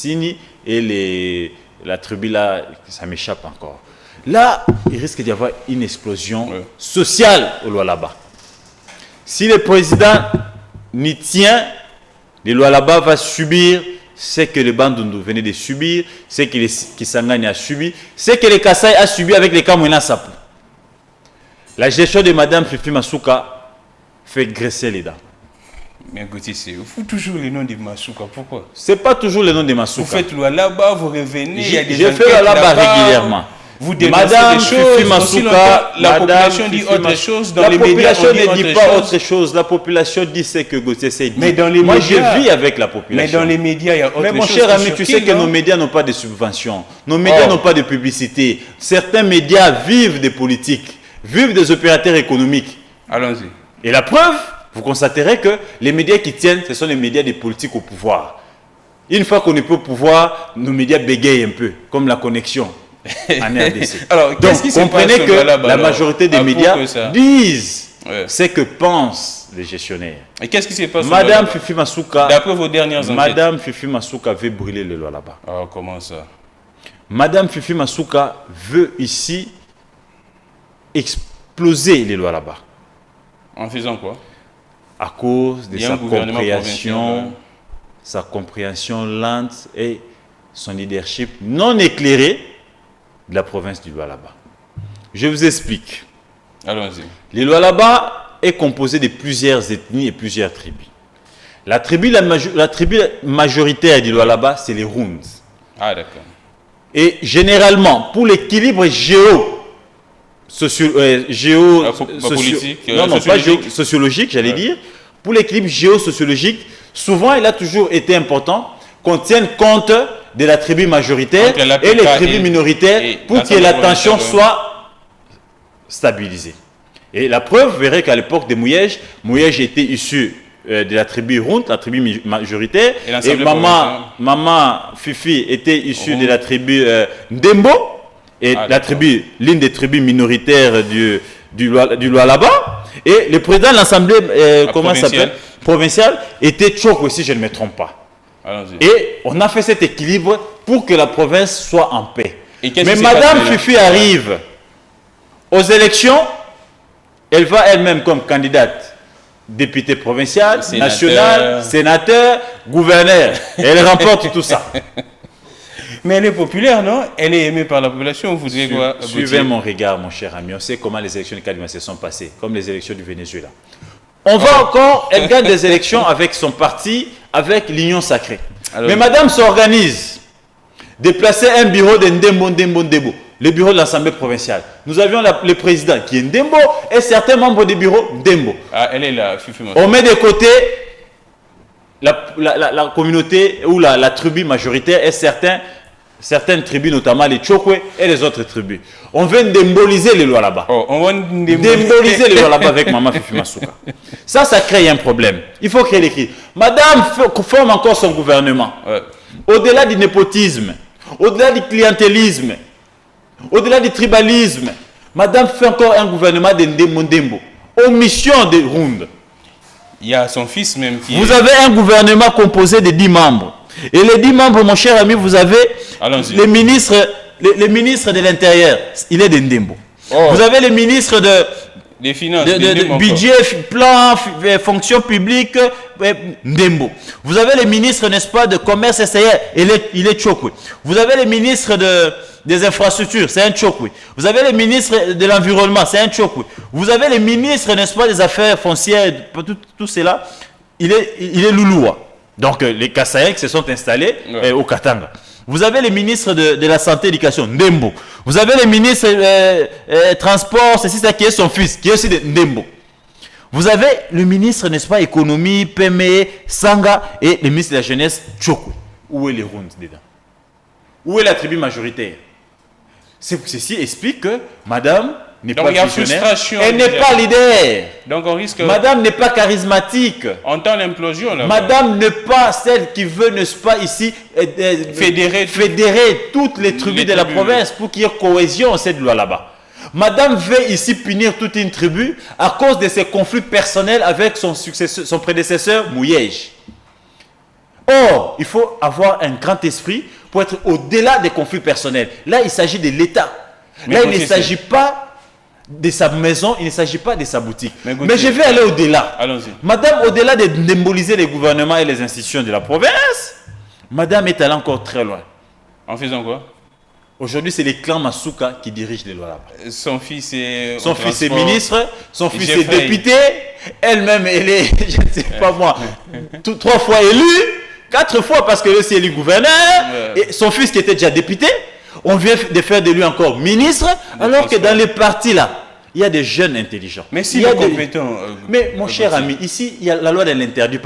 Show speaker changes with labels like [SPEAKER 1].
[SPEAKER 1] Sini et la tribu là, ça m'échappe encore. Là, il risque d'y avoir une explosion sociale au Lualaba. Si le président n'y tient, le Lualaba va subir ce que le Bandundu venait de subir, ce que le Kisangani a subi, ce que le Kasaï a subi avec les Kamwena Sapu. La gestion de Madame Fifi Masuka fait graisser les dents.
[SPEAKER 2] Mais écoutez, vous toujours le nom de Masuka, pourquoi?
[SPEAKER 1] C'est pas toujours le nom de Masuka.
[SPEAKER 2] Vous faites Lualaba, vous revenez, il y a des
[SPEAKER 1] je fais Lualaba régulièrement.
[SPEAKER 2] Vous dénoncez
[SPEAKER 1] Madame
[SPEAKER 2] des choses,
[SPEAKER 1] Fifi Masuka,
[SPEAKER 2] la population dit autre chose, dans les médias
[SPEAKER 1] on ne dit pas autre chose, la population dit ce que Gauthier s'est dit.
[SPEAKER 2] Mais dans les
[SPEAKER 1] Moi
[SPEAKER 2] médias,
[SPEAKER 1] je vis avec la population.
[SPEAKER 2] Mais dans les médias, il y a autre chose.
[SPEAKER 1] Mais mon cher ami, tu sais que nos médias n'ont pas de subventions, nos médias n'ont pas de publicité. Certains médias vivent des politiques, vivent des opérateurs économiques.
[SPEAKER 2] Allons-y.
[SPEAKER 1] Et la preuve, vous constaterez que les médias qui tiennent, ce sont les médias des politiques au pouvoir. Une fois qu'on est au pouvoir, nos médias bégayent un peu, comme la connexion en RDC.
[SPEAKER 2] Alors,
[SPEAKER 1] donc, comprenez que la majorité des médias disent ce que pensent les gestionnaires.
[SPEAKER 2] Et qu'est-ce qui se passe?
[SPEAKER 1] Madame Fifi Masuka,
[SPEAKER 2] d'après vos dernières enquêtes,
[SPEAKER 1] Madame Fifi Masuka veut brûler le Lualaba.
[SPEAKER 2] Ah, comment ça?
[SPEAKER 1] Madame Fifi Masuka veut ici exploser les Lualaba.
[SPEAKER 2] En faisant quoi?
[SPEAKER 1] À cause de sa compréhension lente et son leadership non éclairé de la province du Lualaba. Je vous explique.
[SPEAKER 2] Allons-y.
[SPEAKER 1] Le Lualaba est composé de plusieurs ethnies et plusieurs tribus. La tribu majoritaire du Lualaba, c'est les Runds.
[SPEAKER 2] Ah, d'accord.
[SPEAKER 1] Et généralement, pour l'équilibre sociologique, j'allais dire, pour l'équilibre géosociologique, souvent il a toujours été important qu'on tienne compte de la tribu majoritaire et les tribus minoritaires pour que la tension soit stabilisée. Et la preuve, vous verrez qu'à l'époque de Mouyej était issu de la tribu Runt, la tribu majoritaire, et maman Fifi était issue de la tribu Ndembo, et l'une des tribus minoritaires du Lualaba, et le président de l'Assemblée provinciale était Tchoko, si je ne me trompe pas. Et on a fait cet équilibre pour que la province soit en paix. Mais Madame Fifi arrive aux élections, elle va elle-même comme candidate députée provinciale, nationale, sénateur, gouverneur. Elle remporte tout ça.
[SPEAKER 2] Mais elle est populaire, non? Elle est aimée par la population. Vous direz quoi?
[SPEAKER 1] Suivez mon regard, mon cher ami. On sait comment les élections de Kadima se sont passées, comme les élections du Venezuela. On va encore, elle gagne des élections avec son parti, avec l'Union sacrée. Alors, mais madame s'organise, déplacer un bureau de Ndembo, le bureau de l'Assemblée provinciale. Nous avions le président qui est Ndembo et certains membres du bureau Ndembo.
[SPEAKER 2] Ah, elle est là.
[SPEAKER 1] On met de côté la communauté ou la tribu majoritaire et certaines tribus, notamment les Tchokwe et les autres tribus. On veut démboliser les lois là-bas.
[SPEAKER 2] On va
[SPEAKER 1] démboliser les lois là-bas avec Maman Fifi Masuka. Ça crée un problème. Il faut créer les cris. Madame forme encore son gouvernement. Au-delà du népotisme, au-delà du clientélisme, au-delà du tribalisme, Madame fait encore un gouvernement de Ndembo, omission de Rund.
[SPEAKER 2] Il y a son fils même qui...
[SPEAKER 1] Vous avez un gouvernement composé de 10 membres. Et les 10 membres, mon cher ami, vous avez les ministres de l'Intérieur. Il est de Ndembo. Vous avez les ministres
[SPEAKER 2] des finances,
[SPEAKER 1] de budget, plan, fonction publique, Ndembo. Vous avez les ministres, n'est-ce pas, de commerce extérieur. Il est Tchokwe. Vous avez les ministres des infrastructures, c'est un Tchokwe. Vous avez les ministres de l'environnement, c'est un Tchokwe. Vous avez les ministres, n'est-ce pas, des affaires foncières, tout cela, il est Louloua. Donc les Kasaïens qui se sont installés au Katanga. Vous avez les ministres de la santé et de l'éducation, Ndembo. Vous avez les ministres transport, c'est ça qui est son fils, qui est aussi de Ndembo. Vous avez le ministre, n'est-ce pas, économie, PME, Sanga, et le ministre de la jeunesse, Tchokwe. Où est les Runds dedans? Où est la tribu majoritaire? Ceci explique que madame n'est pas visionnaire, elle n'est pas leader.
[SPEAKER 2] Donc on risque...
[SPEAKER 1] Madame n'est pas charismatique.
[SPEAKER 2] On entend l'implosion là.
[SPEAKER 1] Madame n'est pas celle qui veut, n'est-ce pas, ici, fédérer toutes les tribus de la province pour qu'il y ait cohésion cette loi là-bas. Madame veut ici punir toute une tribu à cause de ses conflits personnels avec son prédécesseur Mouyej. Or, il faut avoir un grand esprit pour être au-delà des conflits personnels. Là, il s'agit de l'État. Là, il ne s'agit pas de sa maison, il ne s'agit pas de sa boutique. Mais je vais aller au-delà.
[SPEAKER 2] Allons-y.
[SPEAKER 1] Madame, au-delà de démoliser les gouvernements et les institutions de la province, madame est allée encore très loin.
[SPEAKER 2] En faisant quoi?
[SPEAKER 1] Aujourd'hui, c'est les clans Masuka qui dirigent les lois là-bas.
[SPEAKER 2] Son fils est
[SPEAKER 1] ministre, son fils est député, elle-même, elle est, je ne sais pas moi, 3 fois élue, 4 fois parce que lui c'est élu gouverneur, et son fils qui était déjà député, on vient de faire de lui encore ministre, alors que dans les partis là, il y a des jeunes intelligents.
[SPEAKER 2] Mais si il y a compétents.
[SPEAKER 1] Mais mon cher ami, ici, il y a la loi de l'interdit pas.